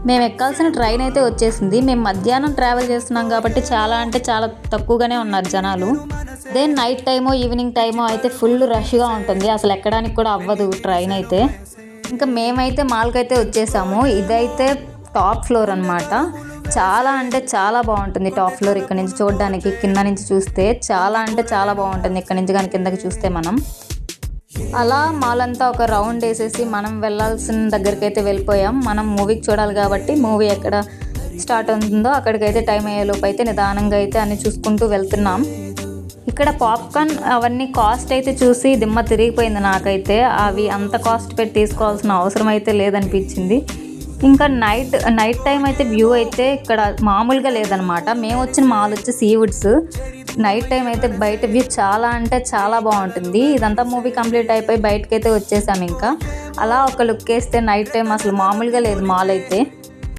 మేము ఎక్కాల్సిన ట్రైన్ అయితే వచ్చేసింది. మేము మధ్యాహ్నం ట్రావెల్ చేస్తున్నాం కాబట్టి చాలా అంటే చాలా తక్కువగానే ఉన్నారు జనాలు. అదే నైట్ టైమో ఈవినింగ్ టైమో అయితే ఫుల్ రష్గా ఉంటుంది, అసలు ఎక్కడానికి కూడా అవ్వదు ట్రైన్ అయితే. ఇంకా మేమైతే మాల్కైతే వచ్చేసాము. ఇదైతే టాప్ ఫ్లోర్ అనమాట. చాలా అంటే చాలా బాగుంటుంది టాప్ ఫ్లోర్ ఇక్కడ నుంచి చూడడానికి. కింద నుంచి చూస్తే చాలా అంటే చాలా బాగుంటుంది ఇక్కడ నుంచి కానీ కిందకి చూస్తే మనం. అలా మాల్ అంతా ఒక రౌండ్ వేసేసి మనం వెళ్ళాల్సిన దగ్గరికి అయితే వెళ్ళిపోయాం. మనం మూవీకి చూడాలి కాబట్టి మూవీ ఎక్కడ స్టార్ట్ అవుతుందో అక్కడికైతే టైం అయ్యేలోపు అయితే నిదానంగా అయితే అన్ని చూసుకుంటూ వెళ్తున్నాం. ఇక్కడ పాప్కార్న్ అవన్నీ కాస్ట్ అయితే చూసి దిమ్మ తిరిగిపోయింది నాకైతే. అవి అంత కాస్ట్ పెట్టి తీసుకోవాల్సిన అవసరం అయితే లేదనిపించింది. ఇంకా నైట్ టైం అయితే వ్యూ అయితే ఇక్కడ మామూలుగా లేదనమాట. మేము వచ్చిన మాల్ వచ్చి సీవుడ్స్. నైట్ టైం అయితే బయట వ్యూ చాలా అంటే చాలా బాగుంటుంది. ఇదంతా మూవీ కంప్లీట్ అయిపోయి బయటకైతే వచ్చేసాము. ఇంకా అలా ఒక లుక్ వేస్తే నైట్ టైం అసలు మామూలుగా లేదు మాల్ అయితే.